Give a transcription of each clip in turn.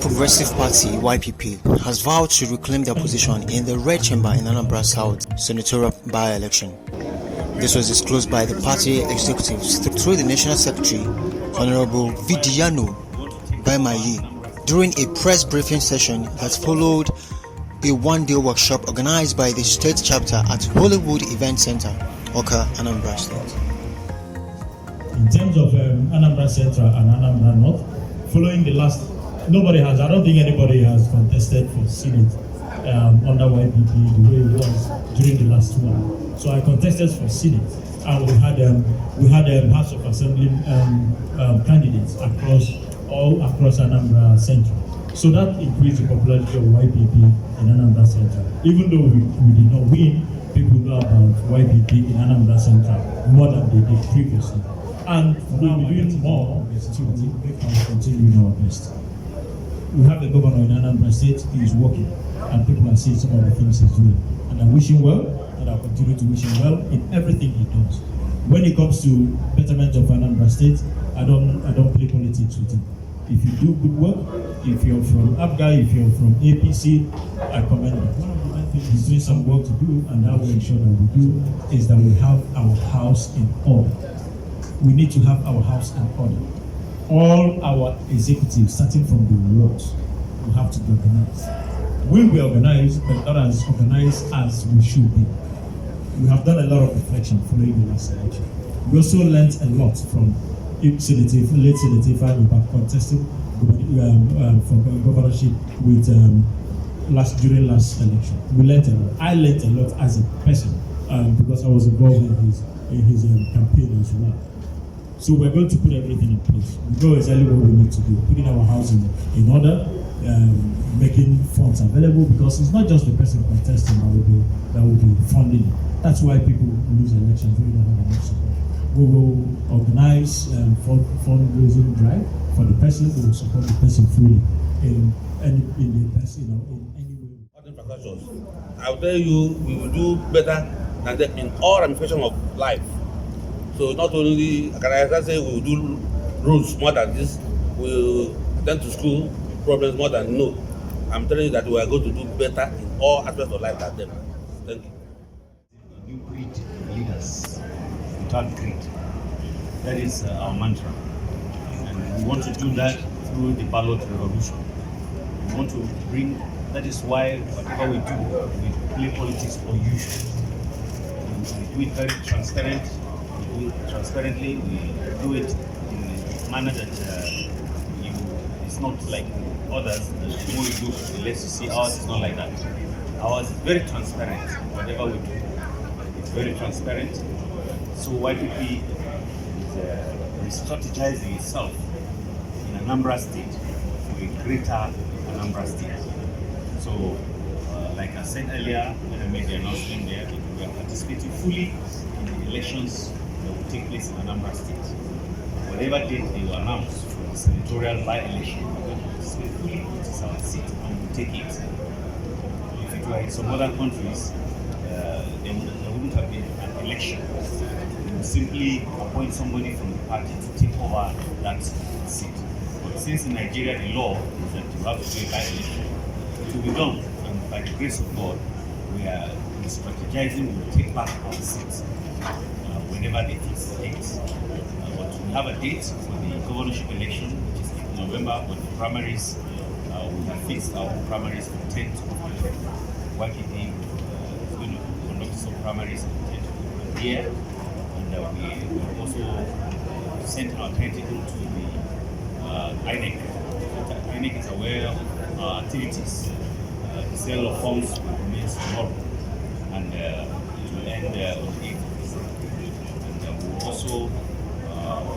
Progressive Party (YPP) has vowed to reclaim their position in the Red Chamber in Anambra South senatorial by-election. This was disclosed by the party executives through the National Secretary, Honorable Vidiano Baimayi, during a press briefing session that followed a one-day workshop organized by the state chapter at Hollywood Event Center, Oka, Anambra State. In terms of Anambra Central and Anambra North, following the last, I don't think anybody has contested for Senate under YPP the way it was during the last one. So I contested for Senate, and we had House of Assembly candidates all across Anambra Central. So that increased the popularity of YPP in Anambra Central. Even though we did not win, people know about YPP in Anambra Central more than they did previously. And we'll be doing more to continue our best. We have a governor in Anambra State. He is working, and people are seeing some of the things he's doing. And I wish him well, and I'll continue to wish him well in everything he does. When it comes to betterment of Anambra State, I don't play politics with him. If you do good work, if you're from ABGA, if you're from APC, I commend you. One of the main things he's doing some work to do, and that will ensure that we do, is that we have our house in order. We need to have our house in order. All our executives, starting from the wards, will have to be organized. We will organize, but not as organized as we should be. We have done a lot of reflection following the last election. We also learned a lot from late Senator Ifeanyi contesting for governorship with during last election. We learned a lot. I learned a lot as a person because I was involved in his campaign as well. So we're going to put everything in place. We know exactly what we need to do. Putting our house in order, making funds available, because it's not just the person contesting that will be funding it. That's why people lose elections when they don't have enough support. We will organize fundraising drive for the person. We will support the person fully in any way. I'll tell you, we will do better than that in all ramifications of life. So not only can I say we will do roads more than this, we will attend to school problems more than no. I'm telling you that we are going to do better in all aspects of life than them. Thank you. You breed leaders without greed. That is our mantra. And we want to do that through the ballot revolution. We want to bring, that is why whatever we do, we play politics or usual. We do it very transparent. We do it transparently. We do it in a manner that it's not like others. The more you do, the less you see. Ours is not like that. Ours is very transparent. Whatever we do, it's very transparent. So YPP is strategizing itself in Anambra State for a greater Anambra State. So, like I said earlier, when I made the announcement there, we are participating fully in the elections that will take place in Anambra State. Whatever date they will announce for the senatorial by-election, we are going to participate fully. It is our seat, and we will take it. If it were in some other countries, there wouldn't have been an election. They would simply appoint somebody from the party to take over that seat. But since in Nigeria the law is that you have to do a by-election, it will be done. And by the grace of God, we are strategizing. We will take back our seats whenever they fix the date. But we have a date for the governorship election, which is in November. But the primaries, we have fixed our primaries for 10th of November. YPP is going to conduct some primaries on the 10th of the year. And we also sent our tentacle to the INEC. INEC is aware of our activities. The sale of funds will commence tomorrow, and it will end on the 8th of December. And we will also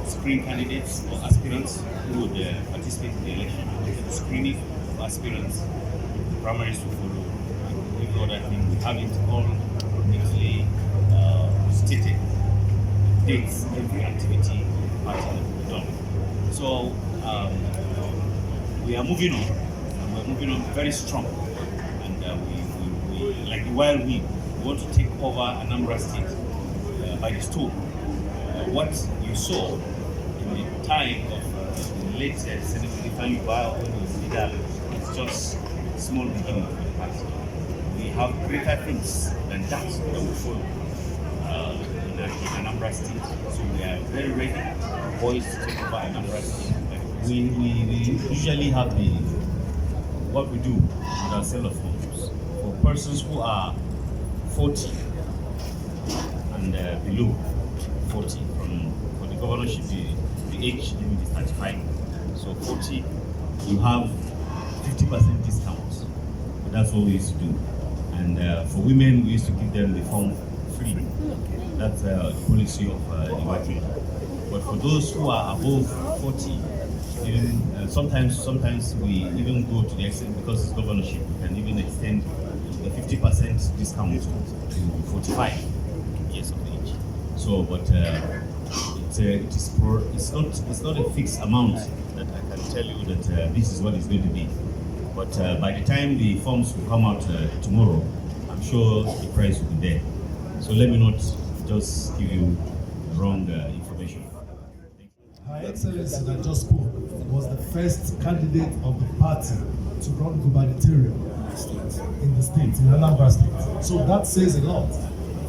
screen candidates or aspirants who would participate in the election. The screening of aspirants, the primaries to follow, and every other thing. We have it all neatly stated. Dates, every activity party that we've done. So we are moving on, and we're moving on very strong. And we like the wild we want to take over Anambra State by the storm. What you saw in the time of the late Senator Ifeanyi when he was leader just small beginning for the party. We have greater things than that will follow in Anambra State. So we are very ready, poised to take over Anambra State. We usually have what we do with our seller forms for persons who are 40 and below 40. For the governorship, the age limit is 35. So 40, you have 50% discount. That's what we used to do. And for women, we used to give them the form free. That's the policy of the YP. But for those who are above 40, even sometimes we even go to the extent, because it's governorship, we can even extend the 50% discount to 45 years of age. So, but it's not a fixed amount that I can tell you that this is what it's going to be. But by the time the forms will come out tomorrow, I'm sure the price will be there. So let me not just give you wrong information. Her Excellency that just spoke was the first candidate of the party to run gubernatorial in the state, in Anambra State. So that says a lot.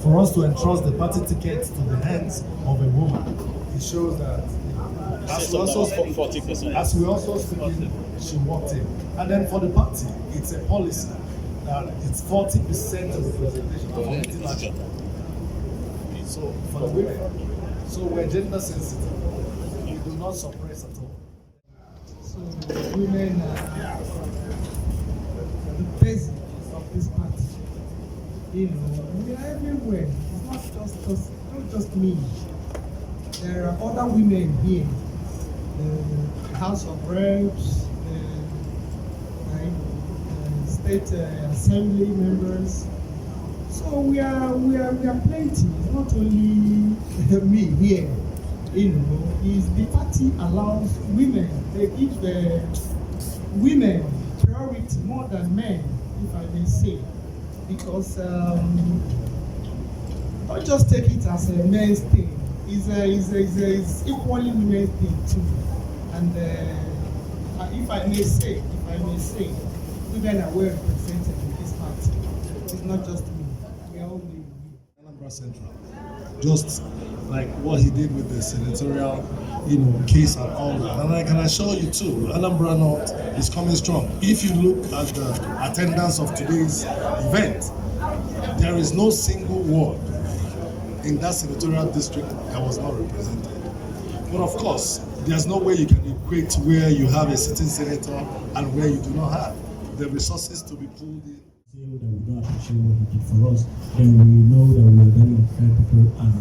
For us to entrust the party ticket to the hands of a woman, it shows that as we also speaking, she walked in. And then for the party, it's a policy that it's 40% of representation of community. So for the women, so we're gender sensitive. We do not suppress at all. So women are the basis of this party. You know, we are everywhere. It's not just me. There are other women here. The House of Reps, state assembly members. So we are plenty. It's not only me here. You know, is the party allows women. They give the women priority more than men, if I may say, because don't just take it as a men's thing. It's equally women's thing too. And if I may say, women are well represented in this party. It's not just me. We are all women. Anambra Central, just like what he did with the senatorial, case and all that. And I can assure you too, Anambra North is coming strong. If you look at the attendance of today's event, there is no single ward in that senatorial district that was not represented. But of course, there's no way you can equate where you have a sitting senator and where you do not have the resources to be pulled in. That we don't appreciate what he did for us, then we know that we are very unfair people and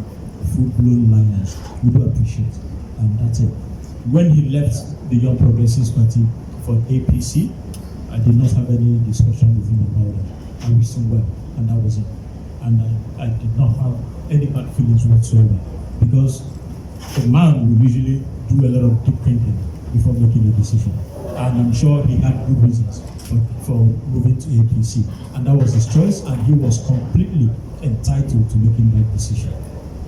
full-blown liars. We do appreciate, and that's it. When he left the Young Progressives Party for APC, I did not have any discussion with him about it. I wished him well, and that was it. And I did not have any bad feelings whatsoever, because the man will usually do a lot of deep thinking before making a decision. And I'm sure he had good reasons for moving to APC. And that was his choice, and he was completely entitled to making that decision.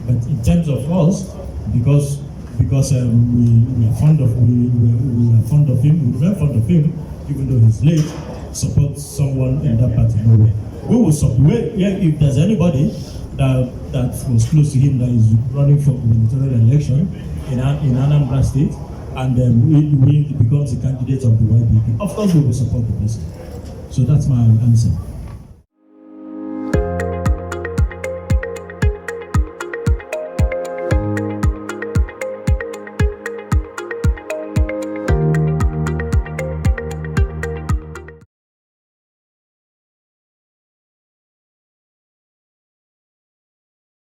But in terms of us, because we are fond of we are fond of him, we were fond of him, even though he's late, support someone in that party. No way. We will support. If there's anybody that was close to him that is running for gubernatorial election in Anambra State, and he becomes a candidate of the YPP, of course we will support the person. So that's my answer.